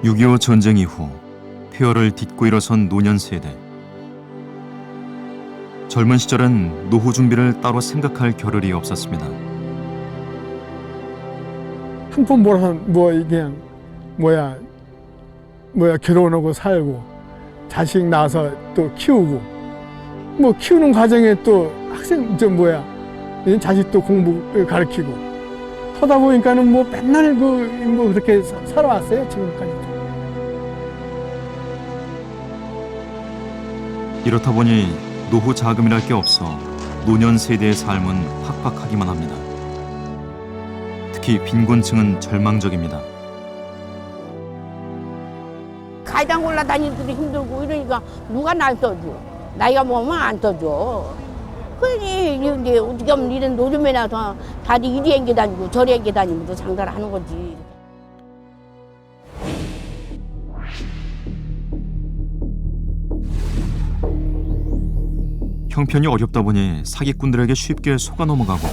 6.25 전쟁 이후 폐허를 딛고 일어선 노년 세대. 젊은 시절엔 노후 준비를 따로 생각할 겨를이 없었습니다. 한 푼 벌어서 그냥 결혼하고 살고 자식 낳아서 또 키우고 키우는 과정에 또 학생 자식도 공부 가르치고 하다 보니까는 맨날 그렇게 살아왔어요 지금까지도. 이렇다 보니 노후 자금이랄 게 없어 노년 세대의 삶은 팍팍하기만 합니다. 특히 빈곤층은 절망적입니다. 가장 올라다니기도 힘들고 이러니까 누가 날 써줘? 나이가 먹으면 안 써줘. 그러니 이제 어떻게 하면 이런 노점에 나서 다들 이리 앵겨 다니고 저리 앵겨 다니면서 장사를 하는 거지. 형편이 어렵다 보니 사기꾼들에게 쉽게 속아 넘어가고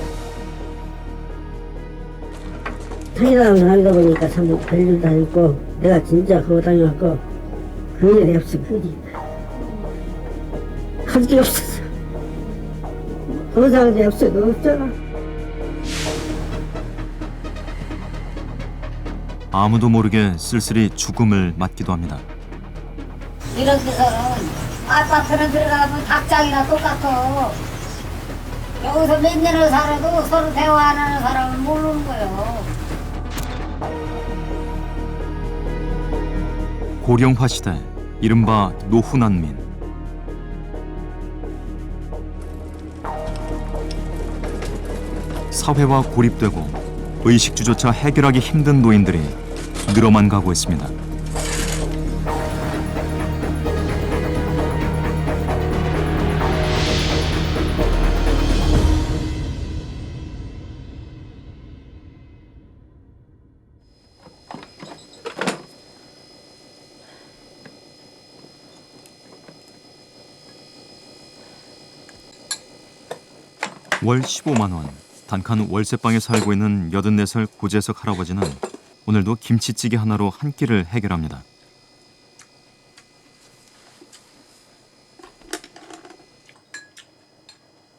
사기당을 하다 보니까 참 별일도 아니고 내가 진짜 그거 당해갖고 그 일이 없어. 할 게 없었어. 그거 당한 게 없어. 너 없잖아. 아무도 모르게 쓸쓸히 죽음을 맞기도 합니다. 이런 데서는 아파트는 들어가면 닭장이나 똑같아. 여기서 몇 년을 살아도 서로 대화 안 하는 사람은 모르는 거예요. 고령화 시대, 이른바 노후 난민. 사회와 고립되고 의식주조차 해결하기 힘든 노인들이 늘어만 가고 있습니다. 월 15만 원, 단칸 월세방에 살고 있는 84살 고재석 할아버지는 오늘도 김치찌개 하나로 한 끼를 해결합니다.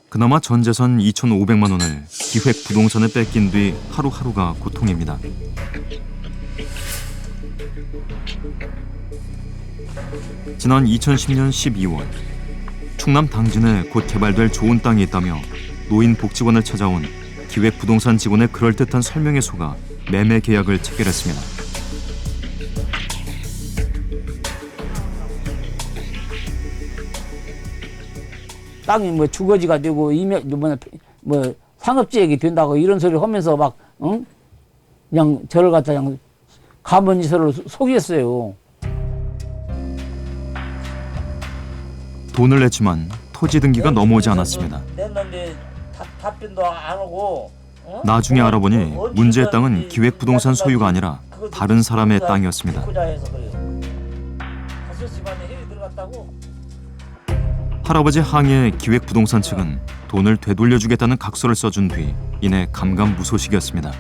그나마 전재산 2,500만 원을 기획부동산에 뺏긴 뒤 하루하루가 고통입니다. 지난 2010년 12월 충남 당진에 곧 개발될 좋은 땅이 있다며 노인복지관을 찾아온 기획부동산 직원의 그럴듯한 설명에 속아 매매 계약을 체결했습니다. 땅이 주거지가 되고 상업지역이 된다고 이런 소리를 하면서 그냥 저를 갖다 그냥 가만히 서로 속였어요. 돈을 냈지만 토지 등기가 넘어오지 않았습니다. 냈는데 답변도 안 오고. 나중에 알아보니 문제의 땅은 기획부동산 소유가 아니라 다른 사람의 땅이었습니다. 할아버지 항의에 기획부동산 측은 돈을 되돌려주겠다는 각서를 써준 뒤 이내 감감무소식이었습니다.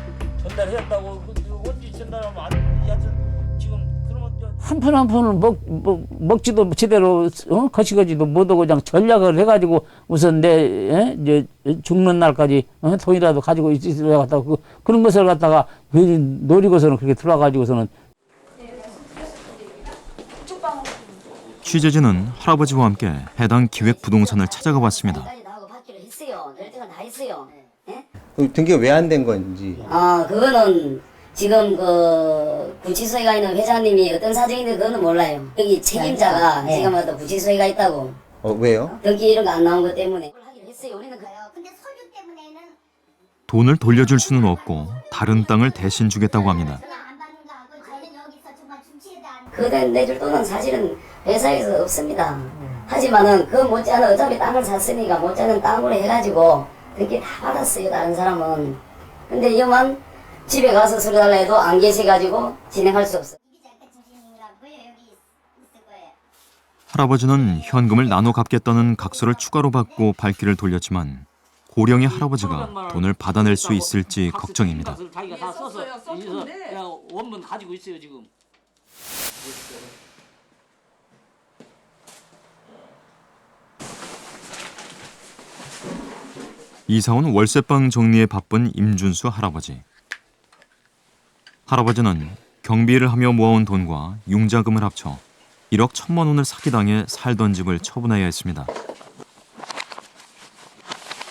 전달했다고 언제 전달하면 안 돼. 지금 그러면 한 푼 한 푼을 먹지도 제대로 거시거지도 못하고 그냥 전략을 해가지고 우선 이제 죽는 날까지 돈이라도 가지고 있으려 갖다가 그런 것을 갖다가 괜히 노리고서는 그렇게 들어와가지고서는. 취재진은 할아버지와 함께 해당 기획부동산을 찾아가 봤습니다. 등기가 왜 안 된 건지. 그거는 지금 구치소에 가 있는 회장님이 어떤 사정인지 그거는 몰라요. 여기 책임자가 지금 어떤 구치소에 있다고. 왜요? 등기 이런 거 안 나온 것 때문에. 돈을 돌려줄 수는 없고 다른 땅을 대신 주겠다고 합니다. 그대 내줄 돈은 사실은 회사에서 없습니다. 하지만은 그 못지않은 어차피 땅을 샀으니까 못지않은 땅으로 해가지고 등기 다 받았어요. 다른 사람은. 근데 이만 집에 가서 서류 달라 해도 안 계셔가지고 진행할 수 없어요. 할아버지는 현금을 나눠 갚겠다는 각서를 추가로 받고 발길을 돌렸지만 고령의 할아버지가 돈을 받아낼 수 있을지 걱정입니다. 자기가 다 써서 원문 가지고 있어요 지금. 이사온 월세방 정리에 바쁜 임준수 할아버지. 할아버지는 경비를 하며 모아온 돈과 융자금을 합쳐 1억 1천만 원을 사기당해 살던 집을 처분해야 했습니다.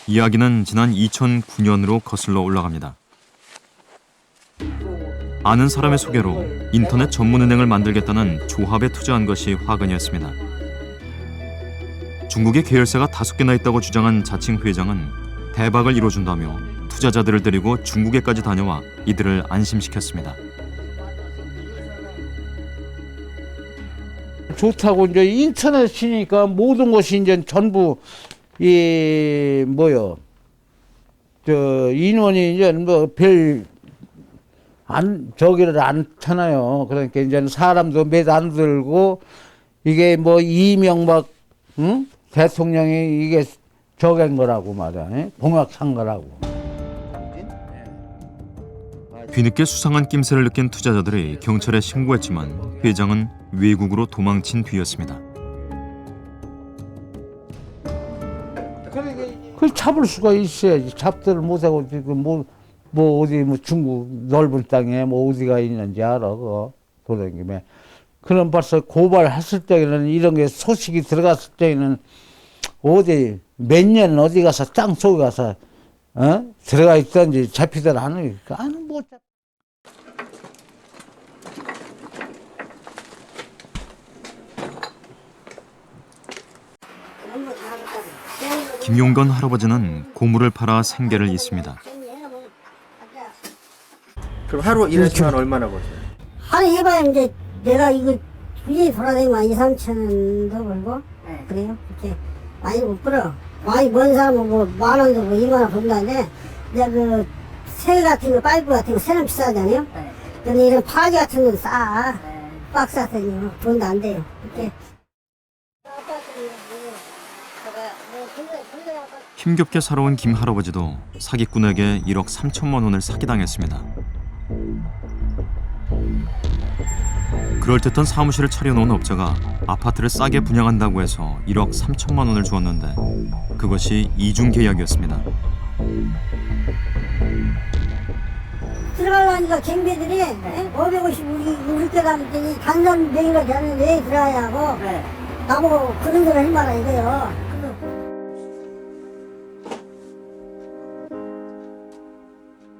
이야기는 지난 2009년으로 거슬러 올라갑니다. 아는 사람의 소개로 인터넷 전문은행을 만들겠다는 조합에 투자한 것이 화근이었습니다. 중국에 계열사가 5개나 있다고 주장한 자칭 회장은 대박을 이뤄준다며 투자자들을 데리고 중국에까지 다녀와 이들을 안심시켰습니다. 좋다고 이제 인터넷이니까 모든 것이 이제 전부 인원이 이제 뭐 저기를 않잖아요. 그러니까 이제 사람도 몇 안 들고 이게 뭐 이명박 대통령이 이게 저긴 거라고 말이야. 공약한 거라고. 뒤늦게 수상한 낌새를 느낀 투자자들이 경찰에 신고했지만 회장은 외국으로 도망친 뒤였습니다. 그걸 잡을 수가 있어야지. 잡지를 못하고 지금 뭐 어디 뭐 중국 넓은 땅에 뭐 어디가 있는지 알아. 그거 돌아다니면. 그럼 벌써 고발했을 때는 이런 게 소식이 들어갔을 때는 어디 몇 년 어디 가서 땅 속에 가서 들어가 있던지 잡히든 안 하니까 안 못 잡. 김용건 할아버지는 고물을 팔아 생계를 잇습니다. 그럼 하루 일하는 시간 얼마나 버세요? 하루 해봐야 이제 내가 이거 굳이 돌아다니면 2, 3천 원도 벌고 그래요. 그렇게 많이 못 벌어. 많이 번 사람은 뭐 10,000원도 뭐 20,000원 번다는데 내가 그 새 같은 거 파이프 같은 거 새는 비싸잖아요. 근데 이런 파지 같은 건 싸. 박스 같은 거 돈도 안 돼요. 이렇게. 힘겹게 살아온 김 할아버지도 사기꾼에게 1억 3천만 원을 사기당했습니다. 그럴듯한 사무실을 차려놓은 업자가 아파트를 싸게 분양한다고 해서 1억 3천만 원을 주었는데 그것이 이중 계약이었습니다. 들어가려니까 경비들이 550 우리 때 가면 단전 명의가 되는데 왜 들어가야 하고 나보고 그런 소리 할 말아 이거요.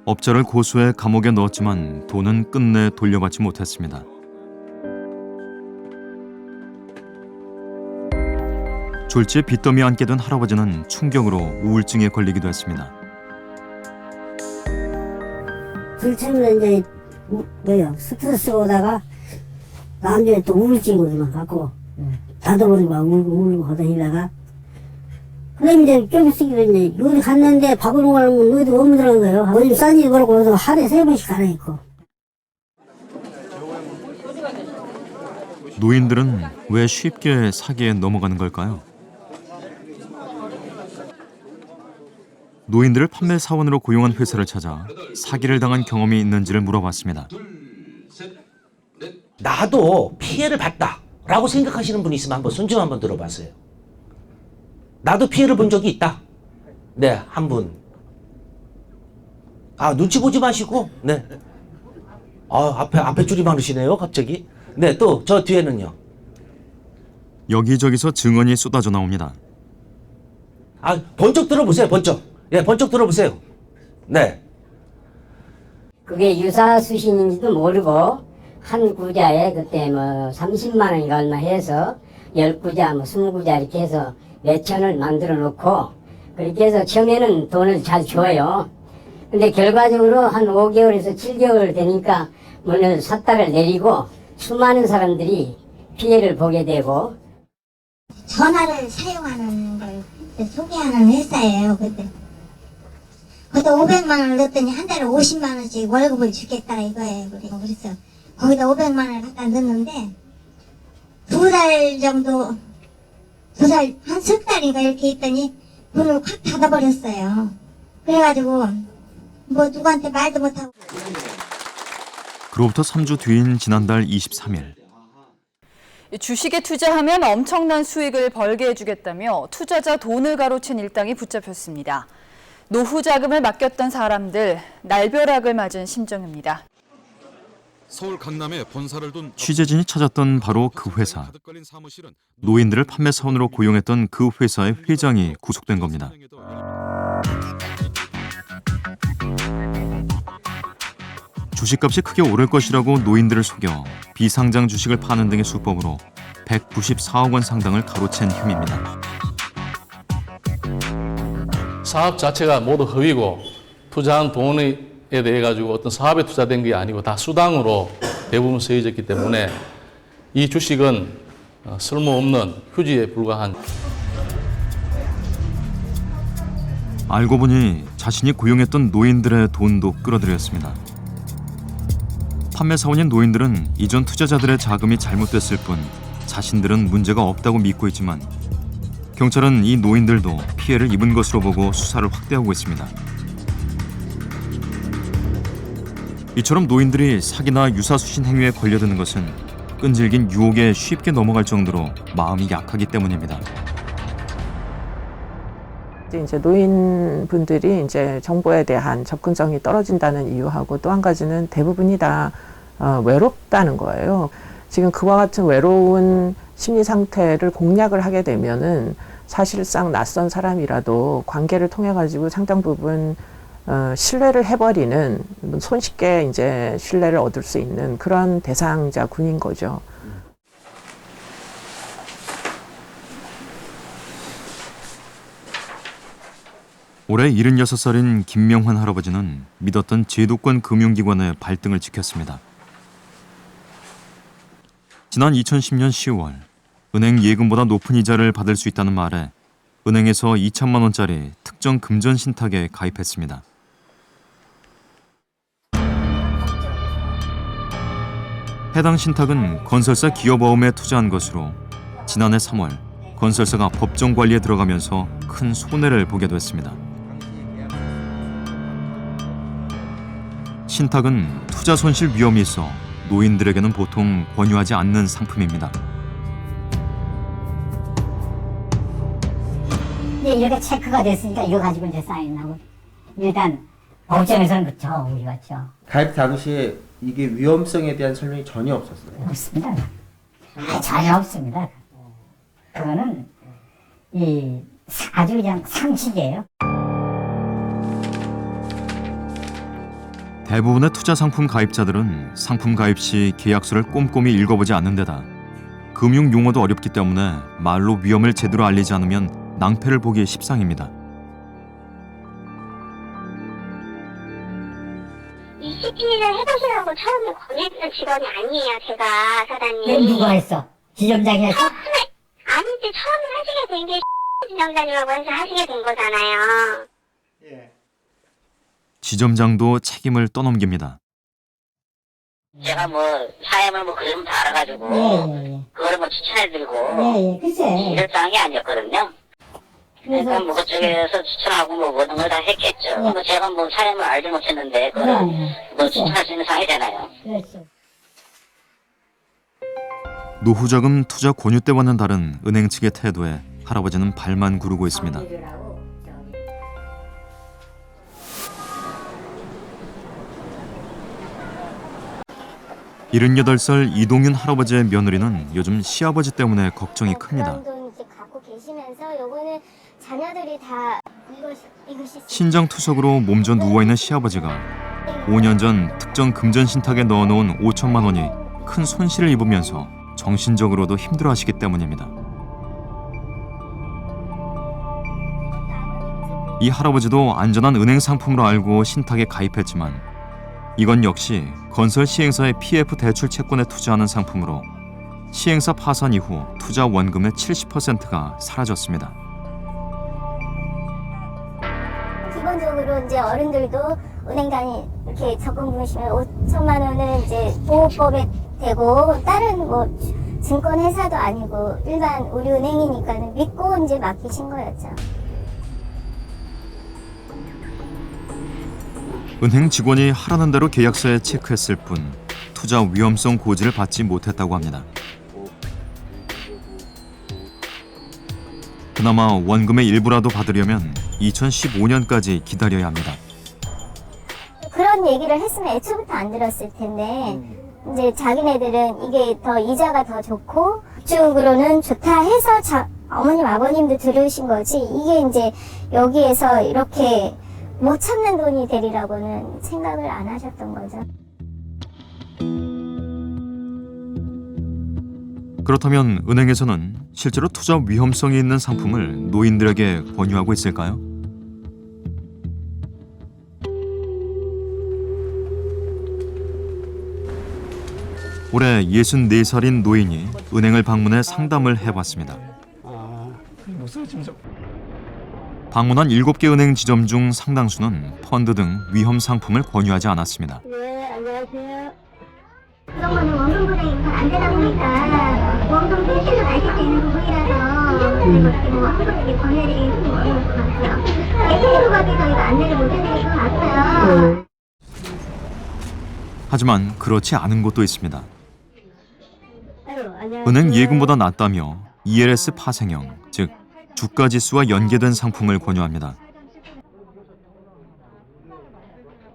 업자를 고소해 감옥에 넣었지만 돈은 끝내 돌려받지 못했습니다. 졸지에 빚더미에 앉게 된 할아버지는 충격으로 우울증에 걸리기도 했습니다. 들치면 이제 스트레스 오다가 나중에 또 우울증으로만 갖고 나도 모르고 울고 하다니다가 그럼 이제 좀 있으니까 이제 여기 갔는데 밥을 먹으면 어디 오면 들어간 거예요. 어디 싼지 모르고 하루에 3번씩 갈아입고. 노인들은 왜 쉽게 사기에 넘어가는 걸까요? 노인들을 판매 사원으로 고용한 회사를 찾아 사기를 당한 경험이 있는지를 물어봤습니다. 나도 피해를 봤다라고 생각하시는 분이 있으면 한번 손 좀 한번 들어봤어요. 나도 피해를 본 적이 있다. 네, 한 분. 눈치 보지 마시고. 네. 앞에 줄이 많으시네요, 갑자기. 네, 또 저 뒤에는요. 여기저기서 증언이 쏟아져 나옵니다. 번쩍 들어보세요, 번쩍. 예, 번쩍 들어보세요. 네. 그게 유사 수신인지도 모르고 한 구자에 그때 뭐 30만 원인가 얼마 해서 10구자 뭐 20구자 이렇게 해서 몇천을 만들어 놓고 그렇게 해서 처음에는 돈을 잘 줘요. 근데 결과적으로 한 5개월에서 7개월 되니까 문을 삿다를 내리고 수많은 사람들이 피해를 보게 되고 전화를 사용하는 걸 소개하는 회사예요. 그때 500만 원을 넣었더니 한 달에 50만 원씩 월급을 주겠다 이거예요. 그래서 거기다 500만 원을 갖다 넣었는데 2달 정도 한 석 달인가 이렇게 있더니 문을 확 닫아버렸어요. 그래가지고 뭐 누구한테 말도 못하고. 그로부터 3주 뒤인 지난달 23일 주식에 투자하면 엄청난 수익을 벌게 해주겠다며 투자자 돈을 가로챈 일당이 붙잡혔습니다. 노후 자금을 맡겼던 사람들, 날벼락을 맞은 심정입니다. 서울 강남에 본사를 둔 취재진이 찾았던 바로 그 회사. 노인들을 판매 사원으로 고용했던 그 회사의 회장이 구속된 겁니다. 주식값이 크게 오를 것이라고 노인들을 속여 비상장 주식을 파는 등의 수법으로 194억 원 상당을 가로챈 혐의입니다. 사업 자체가 모두 허위고 투자한 돈에 대해 가지고 어떤 사업에 투자된 게 아니고 다 수당으로 대부분 쓰여졌기 때문에 이 주식은 쓸모없는 휴지에 불과한. 알고 보니 자신이 고용했던 노인들의 돈도 끌어들였습니다. 판매 사원인 노인들은 이전 투자자들의 자금이 잘못됐을 뿐 자신들은 문제가 없다고 믿고 있지만 경찰은 이 노인들도 피해를 입은 것으로 보고 수사를 확대하고 있습니다. 이처럼 노인들이 사기나 유사수신 행위에 걸려드는 것은 끈질긴 유혹에 쉽게 넘어갈 정도로 마음이 약하기 때문입니다. 이제 노인분들이 이제 정보에 대한 접근성이 떨어진다는 이유하고 또 한 가지는 대부분이 다 외롭다는 거예요. 지금 그와 같은 외로운 심리 상태를 공략을 하게 되면은 사실상 낯선 사람이라도 관계를 통해 가지고 상당 부분 신뢰를 해버리는, 손쉽게 이제 신뢰를 얻을 수 있는 그런 대상자군인 거죠. 올해 76살인 김명환 할아버지는 믿었던 제도권 금융기관의 발등을 지켰습니다. 지난 2010년 10월 은행 예금보다 높은 이자를 받을 수 있다는 말에 은행에서 2천만 원짜리 특정 금전 신탁에 가입했습니다. 해당 신탁은 건설사 기업어음에 투자한 것으로 지난해 3월 건설사가 법정 관리에 들어가면서 큰 손해를 보게 됐습니다. 신탁은 투자 손실 위험이 있어 노인들에게는 보통 권유하지 않는 상품입니다. 이제 이렇게 체크가 됐으니까 이거 가지고 이제 사인하고 일단 법정에서는 그렇죠, 우리 같죠. 가입 당시에 이게 위험성에 대한 설명이 전혀 없었어요. 없습니다. 전혀 없습니다. 그거는 아주 그냥 상식이에요. 대부분의 투자 상품 가입자들은 상품 가입 시 계약서를 꼼꼼히 읽어보지 않는 데다 금융 용어도 어렵기 때문에 말로 위험을 제대로 알리지 않으면 낭패를 보기 십상입니다. 이 CP를 해보시라고 처음에 권했던 직원이 아니에요, 제가, 사장님. 왜 누가 했어? 지점장이 했어? 아닌데 처음에 하시게 된 게 지점장이라고 해서 하시게 된 거잖아요. 지점장도 책임을 떠넘깁니다. 제가 뭐 사회물 뭐 그림 다 알아가지고 그거를 뭐 추천해드리고 이랬던 게 아니었거든요. 그러니까 뭐 그쪽에서 추천하고 뭐 모든 걸 다 했겠죠. 뭐 제가 뭐 사회물 알지 못했는데 그걸 뭐 추천할 수 있는 상황이 되나요? 노후자금 투자 권유 때와는 다른 은행 측의 태도에 할아버지는 발만 구르고 있습니다. 78살 이동윤 할아버지의 며느리는 요즘 시아버지 때문에 걱정이 큽니다. 돈 이제 갖고 계시면서 요거는 자녀들이 다 이것이 신장투석으로 몸져 누워있는 시아버지가 5년 전 특정 금전 신탁에 넣어놓은 5천만 원이 큰 손실을 입으면서 정신적으로도 힘들어하시기 때문입니다. 이 할아버지도 안전한 은행 상품으로 알고 신탁에 가입했지만 이건 역시 건설 시행사의 PF 대출 채권에 투자하는 상품으로 시행사 파산 이후 투자 원금의 70%가 사라졌습니다. 기본적으로 이제 어른들도 은행 이렇게 적금 부으시면 5천만 원은 이제 보호법에 되고 다른 뭐 증권 회사도 아니고 일반 우리 은행이니까는 믿고 이제 맡기신 거였죠. 은행 직원이 하라는 대로 계약서에 체크했을 뿐 투자 위험성 고지를 받지 못했다고 합니다. 그나마 원금의 일부라도 받으려면 2015년까지 기다려야 합니다. 그런 얘기를 했으면 애초부터 안 들었을 텐데 이제 자기네들은 이게 더 이자가 더 좋고 쪽으로는 좋다 해서 어머님 아버님도 들으신 거지 이게 이제 여기에서 이렇게 못 참는 돈이 되리라고는 생각을 안 하셨던 거죠. 그렇다면 은행에서는 실제로 투자 위험성이 있는 상품을 노인들에게 권유하고 있을까요? 올해 64살인 노인이 은행을 방문해 상담을 해봤습니다. 방문한 7개 은행 지점 중 상당수는 펀드 등 위험 상품을 권유하지 않았습니다. 네, 안녕하세요. 그런 거는 원금보다 안 되다 보니까 원금 수시로 나실 수 있는 부분이라서 그렇게 뭐 한번에 권해드리는 건 어려울 것 같아요. 대표로 가도 저희가 안내를 못 해드릴 것 같아요. 하지만 그렇지 않은 곳도 있습니다. 은행 예금보다 낮다며 ELS 파생형, 즉 주가지수와 연계된 상품을 권유합니다.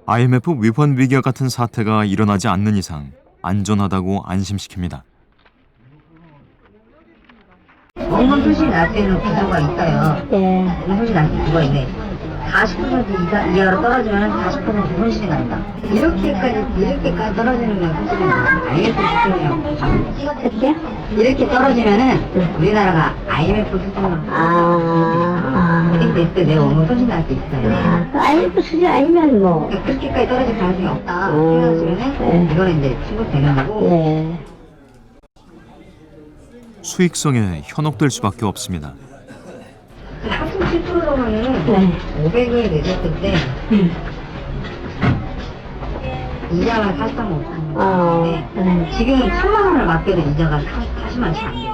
IMF 위헌 위기와 같은 사태가 일어나지 않는 이상 안전하다고 안심시킵니다. 원금 수시 날 때는 구조가 있어요. 원금 수시 날 때 구조가 있네. 40% 이하로 떨어지면 40% 손실이 난다. 이렇게까지 떨어지는 건 사실은 IMF 수준이라고. 이렇게 떨어지면은 우리나라가 IMF 수준으로. 그렇게 됐을 때 내 원금 손실 날 때 있어요. IMF 수준 아니면 뭐. 그렇게까지 떨어질 가능성이 없다. 생각하시면은 이거는 이제 충분되는 거고. 수익성에 현혹될 수밖에 없습니다. 37% 정도는 500을 내줬을 때 이자가 43.5%인데 지금 1000만 원을 맡겨도 이자가 40만 치 안 돼요.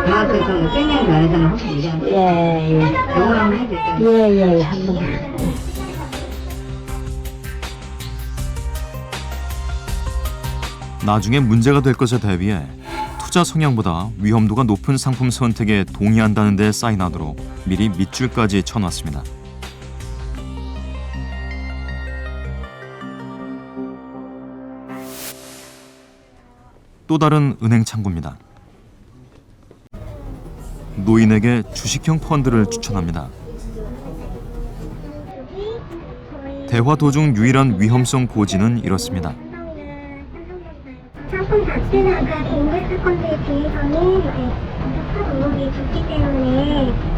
그만큼 좀 쎄는 면에서는 훨씬 유리한데 요걸 한번 해드릴게요. 한번. 나중에 문제가 될 것에 대비해 투자 성향보다 위험도가 높은 상품 선택에 동의한다는 데 사인하도록 미리 밑줄까지 쳐놨습니다. 또 다른 은행 창구입니다. 노인에게 주식형 펀드를 추천합니다. 대화 도중 유일한 위험성 고지는 이렇습니다. 상품 자체는 아까 인덱스 펀드에 비해서는 투자 종목이 좋기 때문에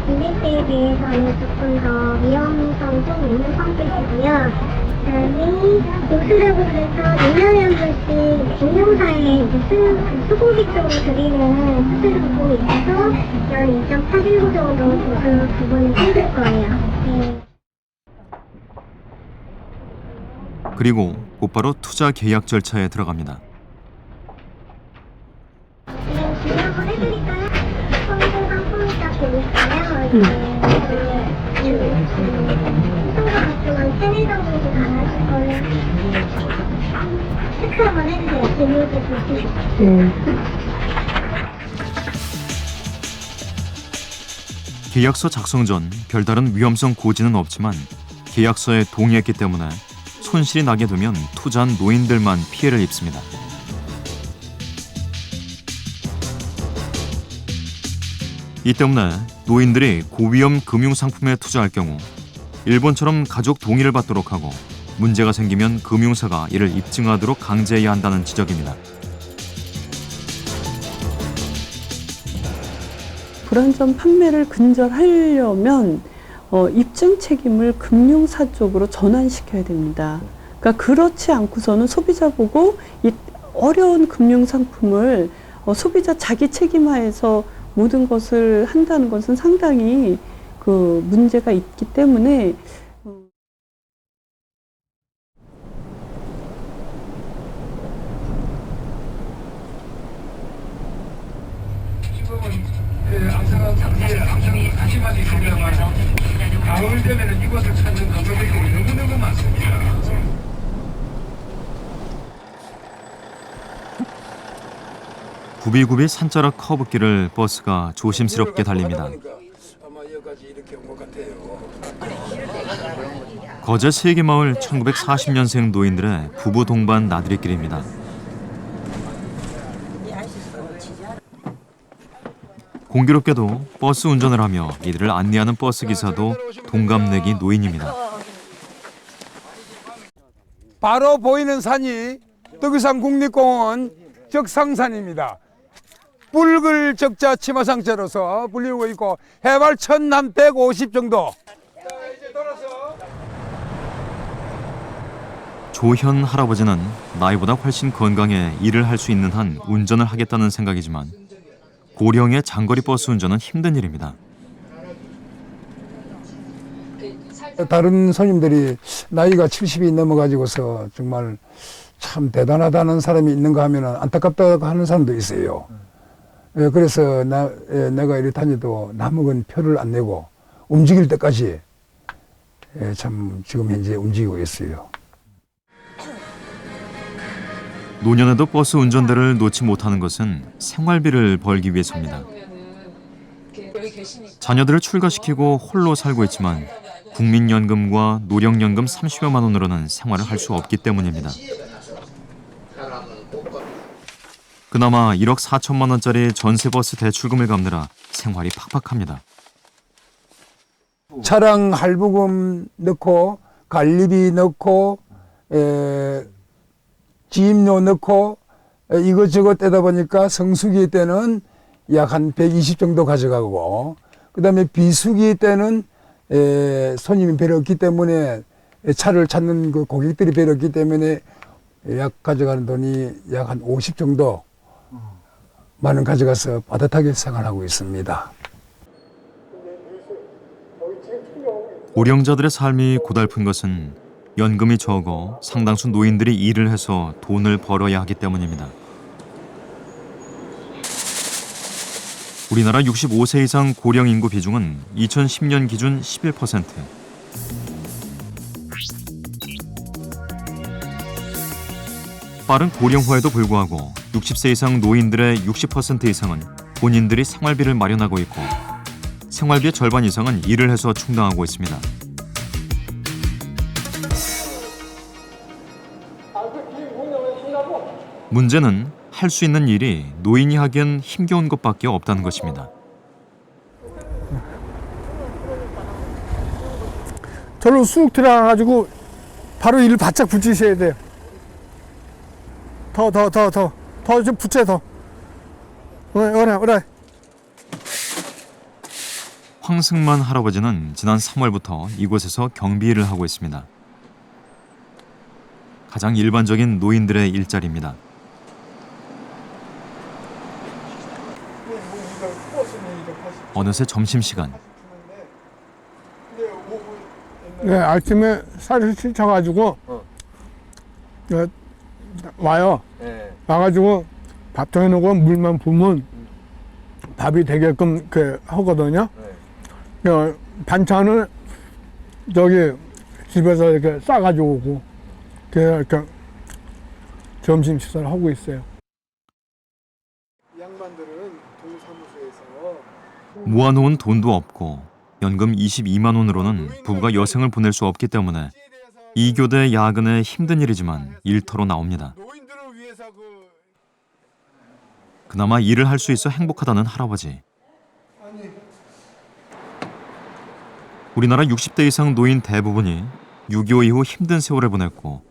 인덱스에 비해서는 조금 더 위험성 좀 있는 성격이고요. 그다음에 노수라고 그래서 1년에 한 번씩 금융사에 수고비 쪽으로 드리는 수수료도 있어서 연 2.819 정도 그 부분은 힘들 거예요. 그리고 곧바로 투자 계약 절차에 들어갑니다. 진행을 해드릴까요? 펀드 상품이 딱 되니까요. 순서 같지만 3-4장 정도 나가실 거예요. 체크 한번 해주세요. 질문도 보시고. 계약서 작성 전 별다른 위험성 고지는 없지만 계약서에 동의했기 때문에 손실이 나게 되면 투자한 노인들만 피해를 입습니다. 이 때문에 노인들이 고위험 금융상품에 투자할 경우 일본처럼 가족 동의를 받도록 하고 문제가 생기면 금융사가 이를 입증하도록 강제해야 한다는 지적입니다. 불안전 판매를 근절하려면 입증 책임을 금융사 쪽으로 전환시켜야 됩니다. 그러니까 그렇지 않고서는 소비자 보고 이 어려운 금융상품을 소비자 자기 책임하에서 모든 것을 한다는 것은 상당히 그 문제가 있기 때문에 암성이 다시만 있습니다만 가을 되면 이곳을 찾는 관광객들이 너무너무 많습니다. 굽이굽이 산자락 커브길을 버스가 조심스럽게 달립니다. 아마 여기까지 이렇게 온 것 같아요. 거제 세계마을 1940년생 노인들의 부부 동반 나들이길입니다. 공교롭게도 버스 운전을 하며 이들을 안내하는 버스 기사도 동갑내기 노인입니다. 바로 보이는 산이 덕유산 국립공원 적상산입니다. 붉을 적자 치마상자로서 불리고 있고 해발 1150 정도. 조현 할아버지는 나이보다 훨씬 건강해 일을 할 수 있는 한 운전을 하겠다는 생각이지만 고령의 장거리 버스 운전은 힘든 일입니다. 다른 손님들이 나이가 70이 넘어가지고서 정말 참 대단하다는 사람이 있는가 하면 안타깝다고 하는 사람도 있어요. 그래서 내가 이리 다녀도 남은 표를 안 내고 움직일 때까지 참 지금 현재 움직이고 있어요. 노년에도 버스 운전대를 놓지 못하는 것은 생활비를 벌기 위해서입니다. 자녀들을 출가시키고 홀로 살고 있지만 국민연금과 노령연금 30여만 원으로는 생활을 할 수 없기 때문입니다. 그나마 1억 4천만 원짜리 전세버스 대출금을 갚느라 생활이 팍팍합니다. 차량 할부금 넣고 관리비 넣고 지임료 넣고 이것저것 떼다 보니까 성수기 때는 약 한 120 정도 가져가고 그다음에 비수기 때는 손님이 별로 없기 때문에 차를 찾는 그 고객들이 별로 없기 때문에 약 가져가는 돈이 약 한 50 정도 만 원 가져가서 빠듯하게 생활하고 있습니다. 고령자들의 삶이 고달픈 것은 연금이 적어 상당수 노인들이 일을 해서 돈을 벌어야 하기 때문입니다. 우리나라 65세 이상 고령 인구 비중은 2010년 기준 11%. 빠른 고령화에도 불구하고 60세 이상 노인들의 60% 이상은 본인들이 생활비를 마련하고 있고 생활비의 절반 이상은 일을 해서 충당하고 있습니다. 문제는 할 수 있는 일이 노인이 하기엔 힘겨운 것밖에 없다는 것입니다. 절로 쑥 들어가가지고 바로 이를 바짝 붙이셔야 돼요. 더 좀 붙여 더. 오래. 황승만 할아버지는 지난 3월부터 이곳에서 경비 일을 하고 있습니다. 가장 일반적인 노인들의 일자리입니다. 어느새 점심시간. 네, 아침에 쌀을 씻어가지고 와요. 와가지고 밥통 해놓고 물만 부으면 밥이 되게끔 하거든요. 반찬을 저기 집에서 이렇게 싸가지고 오고 이렇게 점심 식사를 하고 있어요. 양반들은 동사무소에서 모아놓은 돈도 없고 연금 22만 원으로는 부부가 여생을 보낼 수 없기 때문에 2교대 야근의 힘든 일이지만 일터로 나옵니다. 그나마 일을 할 수 있어 행복하다는 할아버지. 우리나라 60대 이상 노인 대부분이 6.25 이후 힘든 세월을 보냈고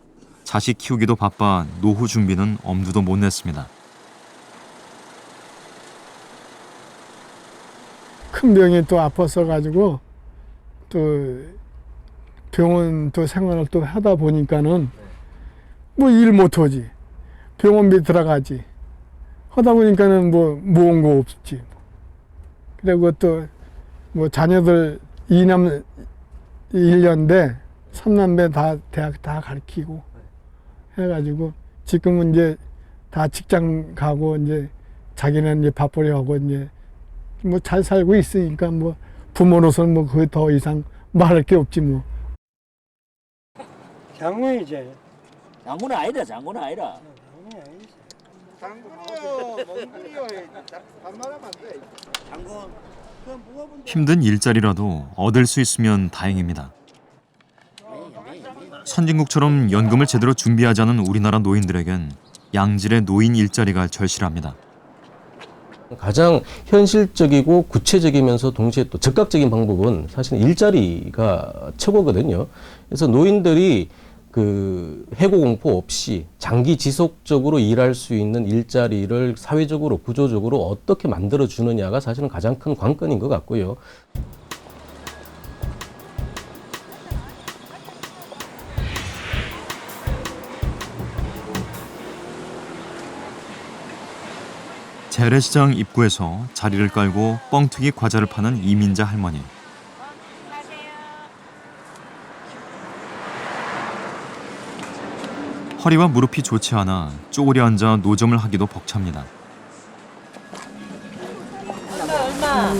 자식 키우기도 바빠 노후 준비는 엄두도 못 냈습니다. 큰 병이 또 아팠어가지고 또 병원 또 생활을 또 하다 보니까는 뭐 일 못하지. 병원비 들어가지. 하다 보니까는 뭐 모은 거 없지. 그리고 또 뭐 자녀들 2남 1년대 3남매 다 대학 다 가르치고 해가지고 지금은 이제 다 직장 가고 이제 자기는 이제 밥벌이 하고 이제 뭐 잘 살고 있으니까 뭐 부모로서는 뭐 그 더 이상 말할 게 없지 뭐. 장군이지. 장군은 아니다. 장군은 아니다. 힘든 일자리라도 얻을 수 있으면 다행입니다. 선진국처럼 연금을 제대로 준비하지 않은 우리나라 노인들에겐 양질의 노인 일자리가 절실합니다. 가장 현실적이고 구체적이면서 동시에 또 즉각적인 방법은 사실은 일자리가 최고거든요. 그래서 노인들이 그 해고 공포 없이 장기 지속적으로 일할 수 있는 일자리를 사회적으로 구조적으로 어떻게 만들어 주느냐가 사실은 가장 큰 관건인 것 같고요. 재래시장 입구에서 자리를 깔고 뻥튀기 과자를 파는 이민자 할머니. 허리와 무릎이 좋지 않아 쪼그려 앉아 노점을 하기도 벅찹니다. 얼마?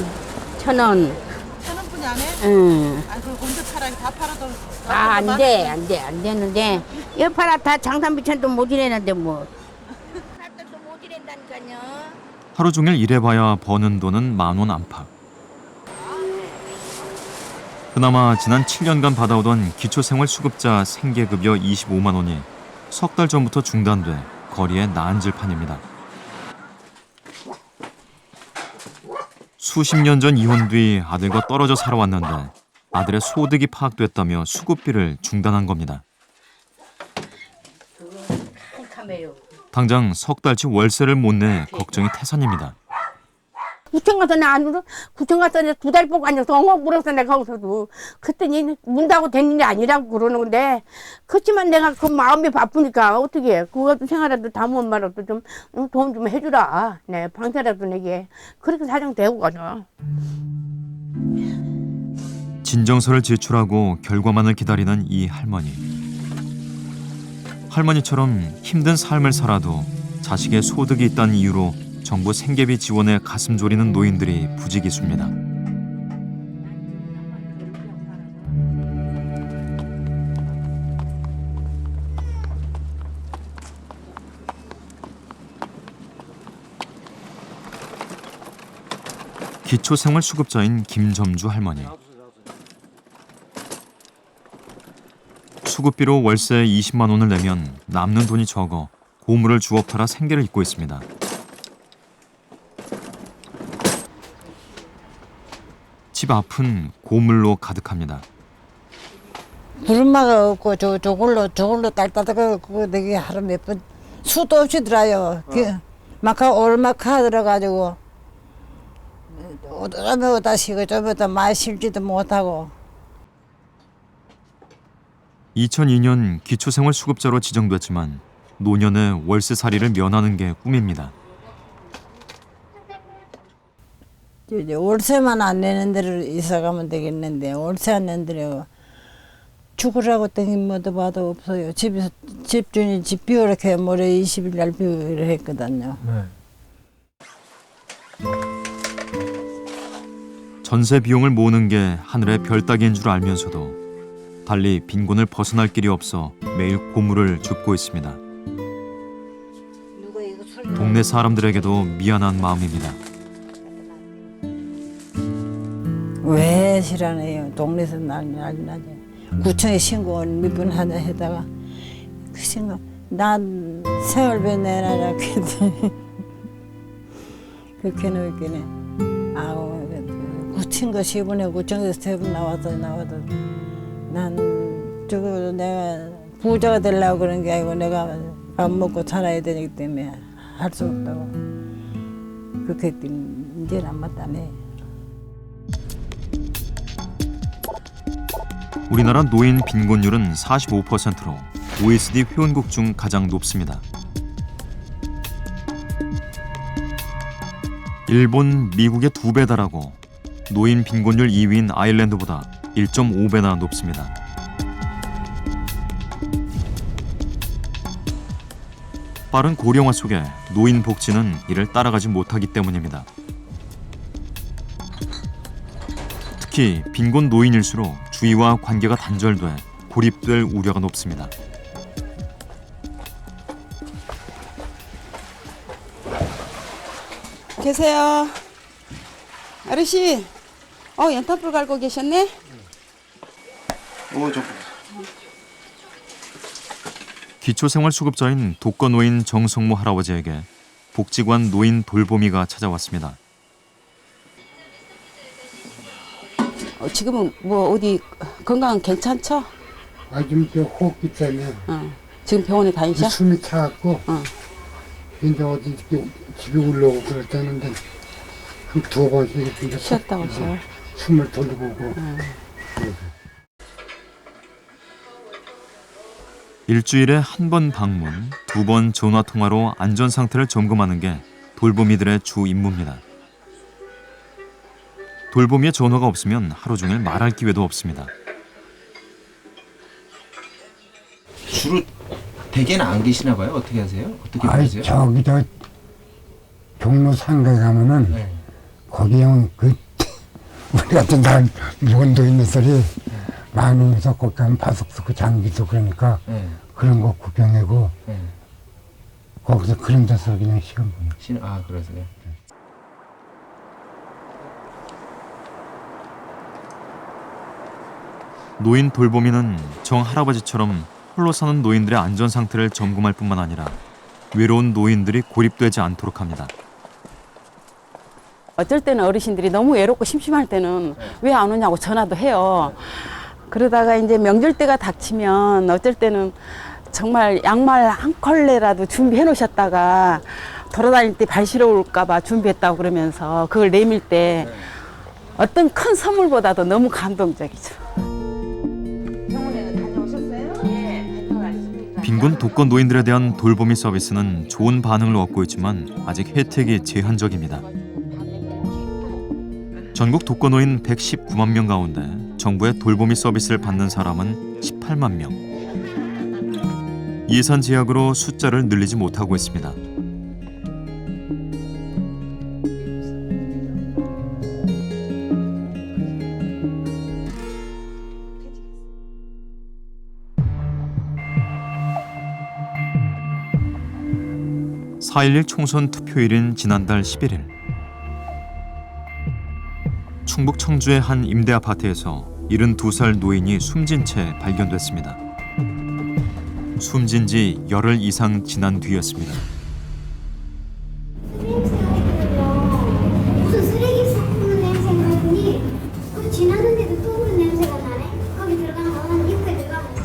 1,000원. 1,000원뿐이 안 해? 응. 아, 그걸 혼자 팔아야 다 팔아도. 안 돼, 안 돼, 안 되는데. 여 팔아 다 장산비천도 못 일했는데 뭐. 팔도 못 일한다니까요. 하루 종일 일해봐야 버는 돈은 10,000원 안팎. 그나마 지난 7년간 받아오던 기초생활수급자 생계급여 25만 원이 석 달 전부터 중단돼 거리에 나앉을 판입니다. 수십 년 전 이혼 뒤 아들과 떨어져 살아왔는데 아들의 소득이 파악됐다며 수급비를 중단한 겁니다. 당장 석 달치 월세를 못 내 걱정이 태산입니다. 구청 가서 나 안 울어? 구청 가서 2달 보고 앉아서 엉엉 울었어 내가 거기서도. 그랬더니 문다고 되는 게 아니라고 그러는 건데 그렇지만 내가 그 마음이 바쁘니까 어떻게 해. 그것도 생활라도 담은 말라도 좀 도움 좀 해주라. 네, 방세라도 내게. 그렇게 사정되고 가죠. 진정서를 제출하고 결과만을 기다리는 이 할머니. 할머니처럼 힘든 삶을 살아도 자식의 소득이 있다는 이유로 정부 생계비 지원에 가슴 졸이는 노인들이 부지기수입니다. 기초생활수급자인 김점주 할머니. 수급비로 월세 20만 원을 내면 남는 돈이 적어 고물을 주워 팔아 생계를 잇고 있습니다. 집 앞은 고물로 가득합니다. 부르마가 없고 저걸로 딸따닥하고 되게 하루 몇 번 수도 없이 들어요. 막 얼마 카 들어가지고 좀 오다 쉬고 좀 오다 많이 쉬지도 못하고. 2002년 기초생활수급자로 지정됐지만 노년의 월세살이를 면하는 게 꿈입니다. 월세만 안 내는 데로 이사 가면 되겠는데 월세 안 내는 데로 죽으라고 땡긴 것도 봐도 없어요. 집에서 집주인이 집 비우렇게 모레 20일 날 비우기로 했거든요. 네. 전세 비용을 모으는 게 하늘의 별 따기인 줄 알면서도 달리 빈곤을 벗어날 길이 없어 매일 고물을 줍고 있습니다. 동네 사람들에게도 미안한 마음입니다. 왜 싫어해요? 동네에서 난리 나지. 구청에 신고를 몇 번 하자 해다가 그 신고 난 생활비 내놔라 그랬더니 그렇게 놓을게네. 아우 구친거 10분에 구청에서 3번 나와도 난 저거 내가 부자가 되려고 그런 게 아니고 내가 밥 먹고 살아야 되기 때문에 할 수 없다고 그렇게 했더니 이제는 안 맞다네. 우리나라 노인 빈곤율은 45%로 OECD 회원국 중 가장 높습니다. 일본, 미국의 2배 달하고 노인 빈곤율 2위인 아일랜드보다 1.5배나 높습니다. 빠른 고령화 속에 노인 복지는 이를 따라가지 못하기 때문입니다. 특히 빈곤 노인일수록 주위와 관계가 단절돼 고립될 우려가 높습니다. 계세요. 아저씨, 연탄불 갈고 계셨네? 기초생활수급자인 독거노인 정성모 할아버지에게 복지관 노인 돌보미가 찾아왔습니다. 지금은 뭐 어디 건강 괜찮죠? 좀 호흡기 때문에. 지금 병원에 다니셔? 숨이 차갖고. 이제 어디 집에 올라오고 그랬다는데 한 2번씩 이렇게 쉬었다 오셔. 숨을 돌리고. 일주일에 한 번 방문, 2번 전화 통화로 안전 상태를 점검하는 게 돌보미들의 주 임무입니다. 돌보미의 전화가 없으면 하루 종일 말할 기회도 없습니다. 주로 대개는 안 계시나 봐요. 어떻게 하세요? 어떻게 보세요? 저기 저 종로 상가에 가면은 거기 형 우리 같은 사람 무건도 있는 소리 많으면서 거기 가면 바둑도 장기도 그러니까 그런 거 구경하고 거기서 그런 데서 그냥 시간 보내. 그러세요? 노인 돌보미는 정 할아버지처럼 홀로 사는 노인들의 안전 상태를 점검할 뿐만 아니라 외로운 노인들이 고립되지 않도록 합니다. 어쩔 때는 어르신들이 너무 외롭고 심심할 때는 왜 안 오냐고 전화도 해요. 그러다가 이제 명절 때가 닥치면 어쩔 때는 정말 양말 한 컬레라도 준비해 놓으셨다가 돌아다닐 때 발 시려울까 봐 준비했다고 그러면서 그걸 내밀 때 어떤 큰 선물보다도 너무 감동적이죠. 빈곤 독거 노인들에 대한 돌보미 서비스는 좋은 반응을 얻고 있지만 아직 혜택이 제한적입니다. 전국 독거 노인 119만 명 가운데 정부의 돌보미 서비스를 받는 사람은 18만 명. 예산 제약으로 숫자를 늘리지 못하고 있습니다. (4.11) 총선 투표일인 지난달 11일 충북 청주의 한 임대 아파트에서 72살 노인이 숨진 채 발견됐습니다. 숨진 지 열흘 이상 지난 뒤였습니다. 무슨 쓰레기 섞는 냄새가 나더니 거기 지났는데도 또 그런 냄새가 나네. 거기 들어가면 입구에 들어가면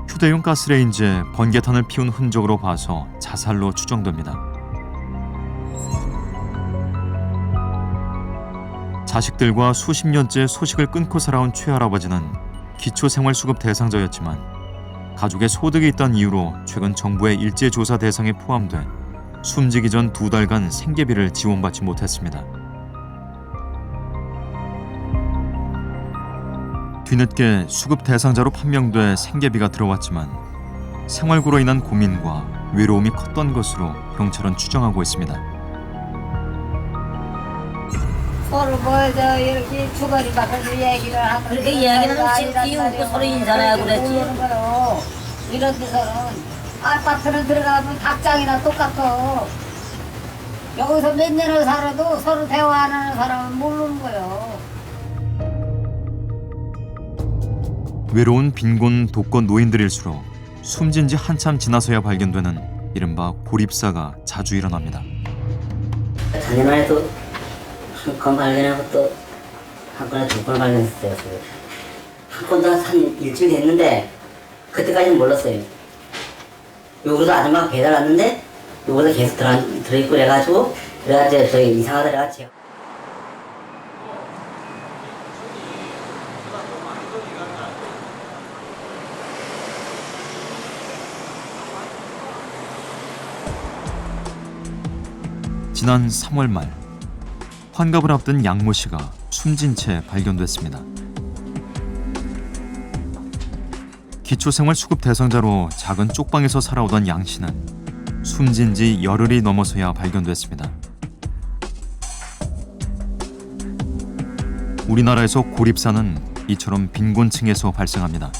휴대용 가스레인지에 번개탄을 피운 흔적으로 봐서 자살로 추정됩니다. 자식들과 수십 년째 소식을 끊고 살아온 최할아버지는 기초생활수급 대상자였지만 가족의 소득이 있다는 이유로 최근 정부의 일제조사 대상에 포함돼 숨지기 전 2달간 생계비를 지원받지 못했습니다. 뒤늦게 수급 대상자로 판명돼 생계비가 들어왔지만 생활고로 인한 고민과 외로움이 컸던 것으로 경찰은 추정하고 있습니다. 서로 보여줘 이렇게 주거리 밖에서 얘기를 하고 그렇게 이야기는 띄우고 서로 인사해야 그랬지. 이런 데서는 아파트는 들어가면 닭장이나 똑같아. 여기서 몇 년을 살아도 서로 대화 안 하는 사람은 모르는 거예요. 외로운 빈곤 독거 노인들일수록 숨진 지 한참 지나서야 발견되는 이른바 고립사가 자주 일어납니다. 작년만 해도 한 건 발견하고 또 한 건에 2건 발견했어요. 한 건도 한 일주일 됐는데 그때까지는 몰랐어요. 여기도 아줌마가 배달 왔는데 여기도 계속 들어있고 그래가지고 저희 이상하다 그래가지고 지난 3월 말 환갑을 앞둔 양모 씨가 숨진 채 발견됐습니다. 기초생활수급 대상자로 작은 쪽방에서 살아오던 양 씨는 숨진 지 열흘이 넘어서야 발견됐습니다. 우리나라에서 고립사는 이처럼 빈곤층에서 발생합니다.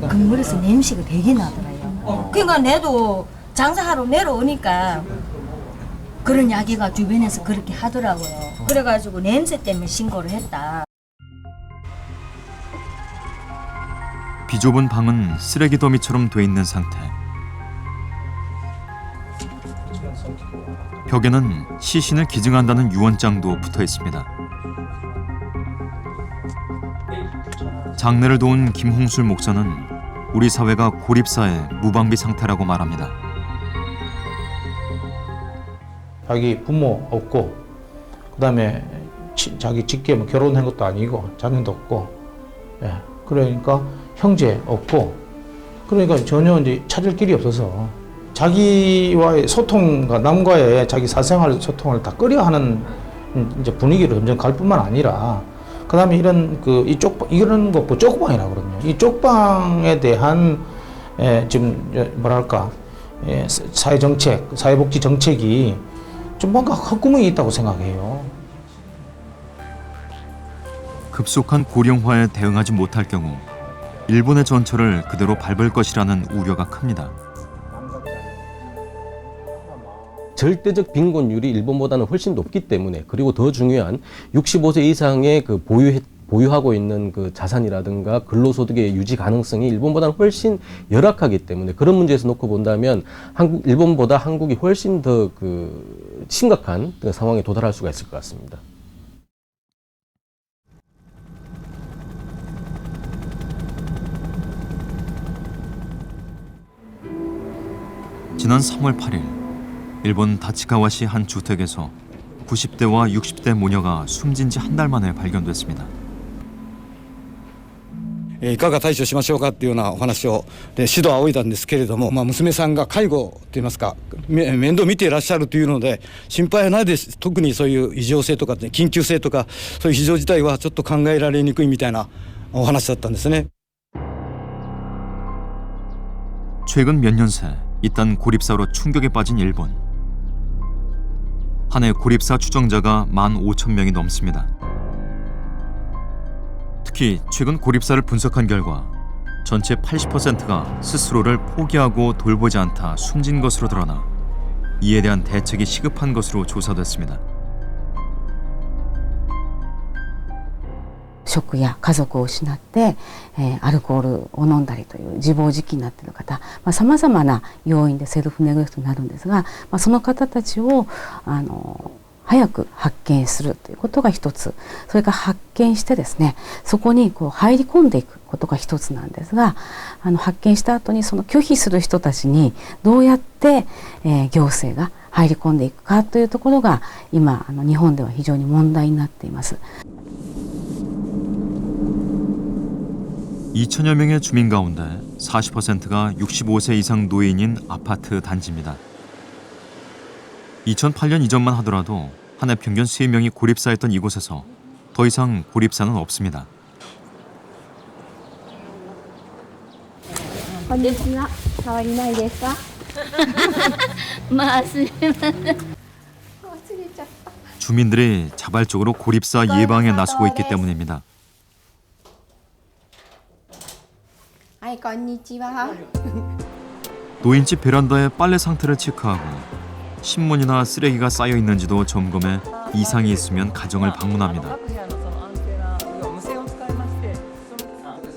건물에서 냄새가 되게 나더라고요. 그러니까 내도 장사하러 내려오니까 그런 이야기가 주변에서 그렇게 하더라고요. 그래가지고 냄새 때문에 신고를 했다. 비좁은 방은 쓰레기 더미처럼 돼 있는 상태. 벽에는 시신을 기증한다는 유언장도 붙어 있습니다. 장례를 도운 김홍술 목사는 우리 사회가 고립사의 무방비 상태라고 말합니다. 자기 부모 없고, 그다음에 자기 직계 뭐 결혼한 것도 아니고 자녀도 없고, 예, 그러니까 형제 없고, 그러니까 전혀 이제 찾을 길이 없어서 자기와의 소통과 남과의 자기 사생활 소통을 다 꺼려하는 이제 분위기로 점점 갈 뿐만 아니라, 그다음에 이런 이런 거 쪽방이라고 그러거든요. 이 쪽방에 대한 지금 뭐랄까 사회 정책, 사회복지 정책이 좀 뭔가 헛구멍이 있다고 생각해요. 급속한 고령화에 대응하지 못할 경우 일본의 전철을 그대로 밟을 것이라는 우려가 큽니다. 절대적 빈곤율이 일본보다는 훨씬 높기 때문에, 그리고 더 중요한 65세 이상의 그 보유하고 있는 그 자산이라든가 근로소득의 유지 가능성이 일본보다는 훨씬 열악하기 때문에, 그런 문제에서 놓고 본다면 일본보다 한국이 훨씬 더 그 심각한 그 상황에 도달할 수가 있을 것 같습니다. 지난 3월 8일 일본 다치카와시 한 주택에서 90대와 60대 모녀가 숨진 지 한 달 만에 발견됐습니다. いかが対処しましょうかっていうようなお話をで指導を仰いだんですけれども、娘さんが介護といいますか面倒見ていらっしゃるというので心配はないです。特にそういう異常性とか、ね、緊急性とかそういう非常事態はちょっと考えられにくいみたいなお話だったんですね。 최근 몇 년 새 잇단 고립사로 충격에 빠진 일본. 한 해 고립사 추정자가 15,000명이 넘습니다. 특히 최근 고립사를 분석한 결과 전체 80%가 스스로를 포기하고 돌보지 않다 숨진 것으로 드러나 이에 대한 대책이 시급한 것으로 조사됐습니다. 職や家族を失って、アルコールを飲んだりという自暴自棄になっている方、さまざまな要因でセルフネグレクトになるんですが、その方たちを早く発見するということが一つ、それから発見してですね、そこにこう入り込んでいくことが一つなんですが、発見した後にその拒否する人たちにどうやって、行政が入り込んでいくかというところが今日本では非常に問題になっています。 2천여 명의 주민 가운데 40%가 65세 이상 노인인 아파트 단지입니다. 2008년 이전만 하더라도 한 해 평균 3명이 고립사였던 이곳에서 더 이상 고립사는 없습니다. こんにちは。変わりないですか？まあすみません。忘れちゃった。 주민들이 자발적으로 고립사 예방에 나서고 있기 때문입니다. はい、こんにちは。 노인집 베란다의 빨래 상태를 체크하고 신문이나 쓰레기가 쌓여 있는지도 점검해 이상이 있으면 가정을 방문합니다.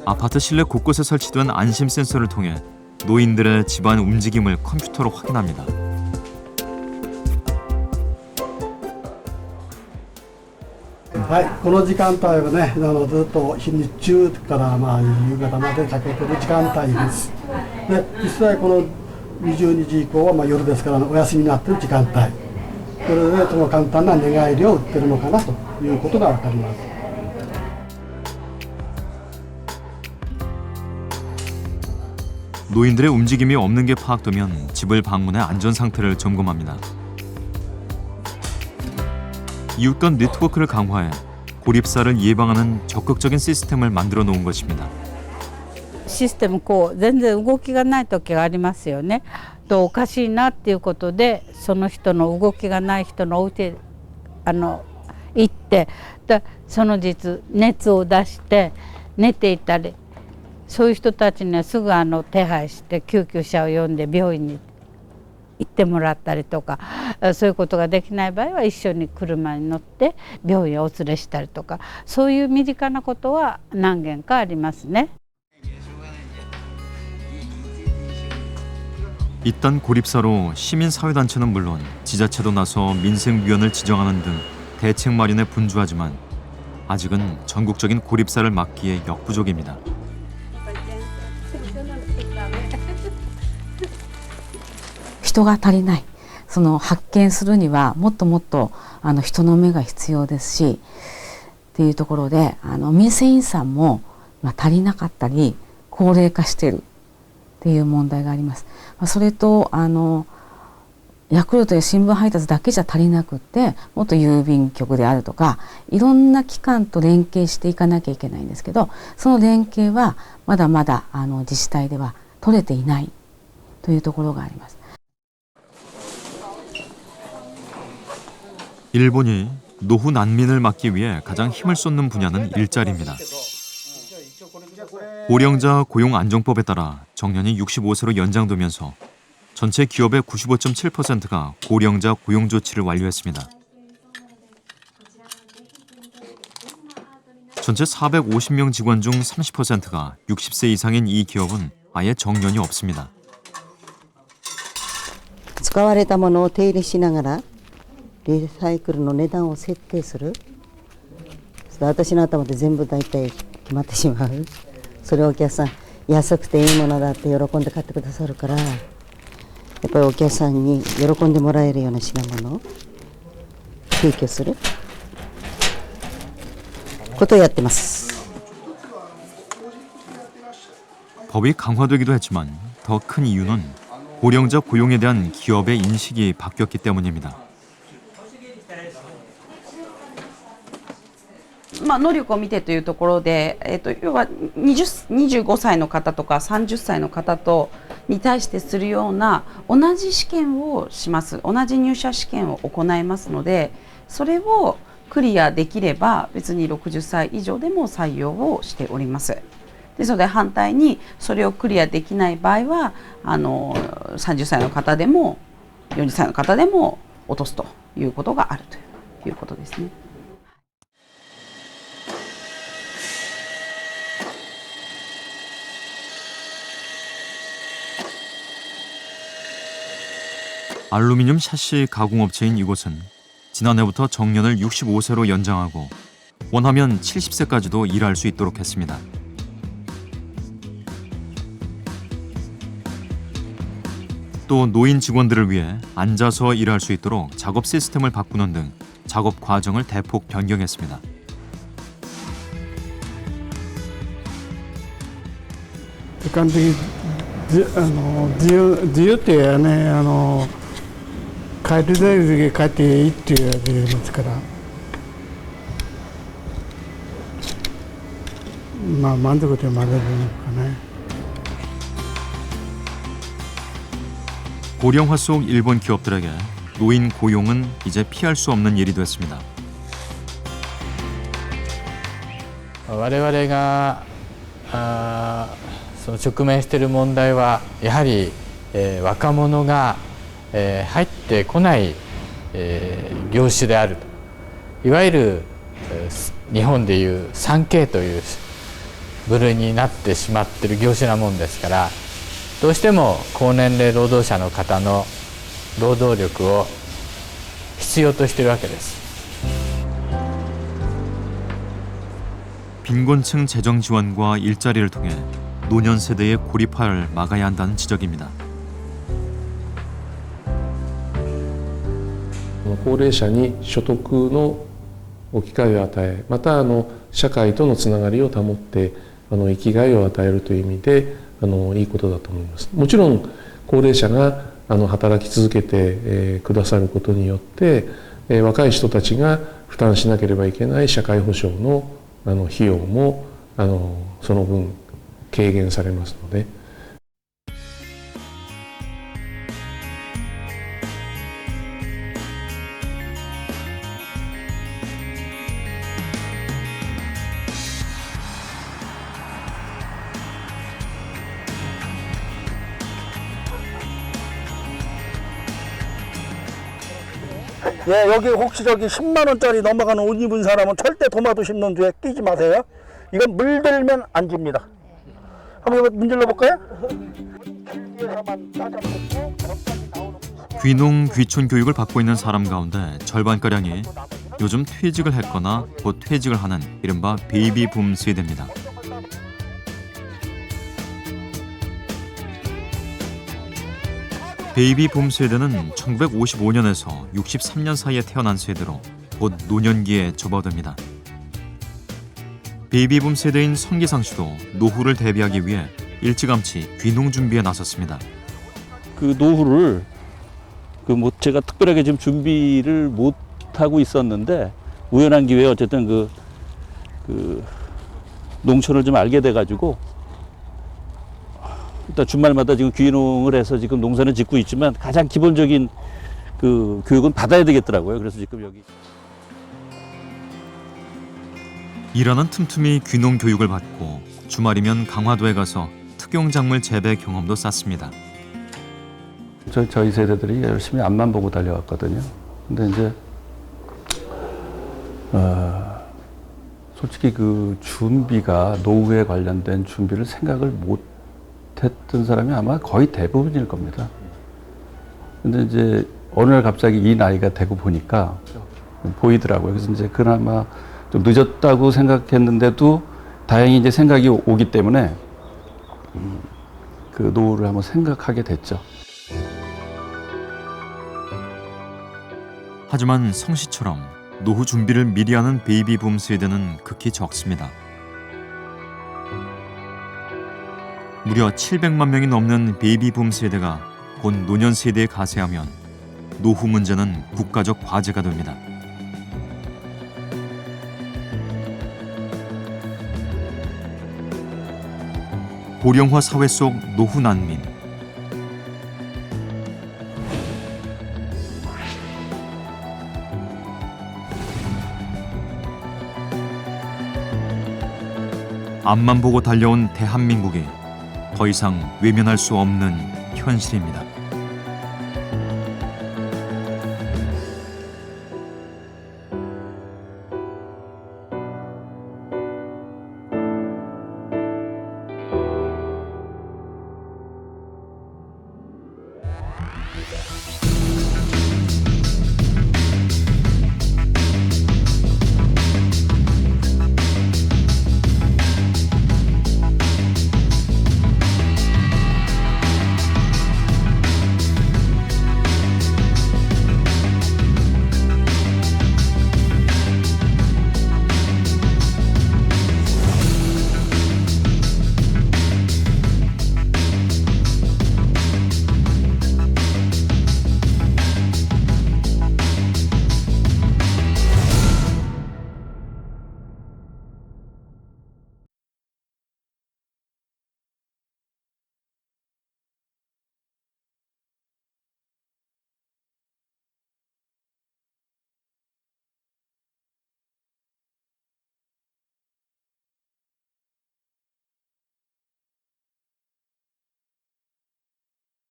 아파트 실내 곳곳에 설치된 안심 센서를 통해 노인들의 집안 움직임을 컴퓨터로 확인합니다. 네, この時間帯はね、ずっと日中から夕方までかけてる時間帯です。で、実際この22時以降は夜ですからお休みになっている時間帯。それでその簡単な寝返りを打ってるのかなということがわかります。 노인들의 움직임이 없는 게 파악되면 집을 방문해 안전 상태를 점검합니다. 이웃 간 네트워크를 강화해 고립사를 예방하는 적극적인 시스템을 만들어 놓은 것입니다. システム全然動きがない時がありますよね。とおかしいなっていうことでその人の動きがない人のお家行ってその実熱を出して寝ていたりそういう人たちにはすぐ手配して救急車を呼んで病院に行ってもらったりとか、そういうことができない場合は一緒に車に乗って病院へお連れしたりとか、そういう身近なことは何件かありますね。 잇단 고립사로 시민사회단체는 물론 지자체도 나서 민생위원을 지정하는 등 대책 마련에 분주하지만 아직은 전국적인 고립사를 막기에 역부족입니다. 人が足りない。その発見するにはもっともっと人の目が必要ですしっていうところで民生委員さんも足りなかったり高齢化しているっていう問題があります。それとヤクルトや新聞配達だけじゃ足りなくってもっと郵便局であるとかいろんな機関と連携していかなきゃいけないんですけど、その連携はまだまだ自治体では取れていないというところがあります。 일본이 노후 난민을 막기 위해 가장 힘을 쏟는 분야는 일자리입니다. 고령자 고용안정법에 따라 정년이 65세로 연장되면서 전체 기업의 95.7%가 고령자 고용 조치를 완료했습니다. 전체 450명 직원 중 30%가 60세 이상인 이 기업은 아예 정년이 없습니다. 使われたものを手入れしながら リサイクルの値段を設定する。私の頭で全部大体決まってしまう。それをお客さん安くていいものだって喜んで買ってくださるから、やっぱりお客さんに喜んでもらえるような品物を提供することをやってます。 법이 강화되기도 했지만 더 큰 이유는 고령자 고용에 대한 기업의 인식이 바뀌었기 때문입니다. 能力を見てというところで、要は25歳の方とか30歳の方に対してするような同じ試験をします。同じ入社試験を行いますので、それをクリアできれば別に60歳以上でも採用をしております。ですので反対にそれをクリアできない場合は30歳の方でも40歳の方でも落とすということがあるということですね。 알루미늄 샤시 가공업체인 이곳은 지난해부터 정년을 65세로 연장하고 원하면 70세까지도 일할 수 있도록 했습니다. 또 노인 직원들을 위해 앉아서 일할 수 있도록 작업 시스템을 바꾸는 등 작업 과정을 대폭 변경했습니다. 時間的に自由ってね帰りたい時帰っていいって言われますから、まあ満足でまだるのかね。 고령화 속 일본 기업들에게 노인 고용은 이제 피할 수 없는 일이 됐습니다. 我々がその直面している問題はやはり、若者が、入ってこない、業種であると。いわゆる、日本でいう 3K という部類になってしまっている業種なもんですから、どうしても高年齢労働者の方の労働力を必要としているわけです。 빈곤층 재정 지원과 일자리를 통해 노년 세대의 고립화를 막아야 한다는 지적입니다. 高齢者に所得の機会を与え、また社会とのつながりを保って生きがいを与えるという意味でいいことだと思います。もちろん高齢者が働き続けて、くださることによって、若い人たちが負担しなければいけない社会保障の費用もその分軽減されますので。 예, 여기 혹시 저기 10만 원짜리 넘어가는 옷 입은 사람은 절대 도마도 심는 뒤에 끼지 마세요. 이건 물들면 안 집니다. 한번 이거 문질러 볼까요? 귀농 귀촌 교육을 받고 있는 사람 가운데 절반가량이 요즘 퇴직을 했거나 곧 퇴직을 하는 이른바 베이비붐 세대입니다. 베이비붐 세대는 1955년에서 63년 사이에 태어난 세대로 곧 노년기에 접어듭니다. 베이비붐 세대인 성기상 씨도 노후를 대비하기 위해 일찌감치 귀농 준비에 나섰습니다. 그 노후를 제가 특별하게 지금 준비를 못 하고 있었는데 우연한 기회에 어쨌든 그 농촌을 좀 알게 돼가지고 일단 주말마다 지금 귀농을 해서 지금 농사는 짓고 있지만 가장 기본적인 그 교육은 받아야 되겠더라고요. 그래서 지금 여기 일하는 틈틈이 귀농 교육을 받고 주말이면 강화도에 가서 특용작물 재배 경험도 쌓습니다. 저희 세대들이 열심히 앞만 보고 달려왔거든요. 근데 이제 솔직히 그 준비가 노후에 관련된 준비를 생각을 못 했던 사람이 아마 거의 대부분일 겁니다. 근데 이제 어느 날 갑자기 이 나이가 되고 보니까 보이더라고요. 그래서 이제 그나마 좀 늦었다고 생각했는데도 다행히 이제 생각이 오기 때문에 그 노후를 한번 생각하게 됐죠. 하지만 성 씨처럼 노후 준비를 미리 하는 베이비붐 세대는 극히 적습니다. 무려 700만 명이 넘는 베이비붐 세대가 곧 노년 세대에 가세하면 노후 문제는 국가적 과제가 됩니다. 고령화 사회 속 노후 난민. 앞만 보고 달려온 대한민국이 더 이상 외면할 수 없는 현실입니다.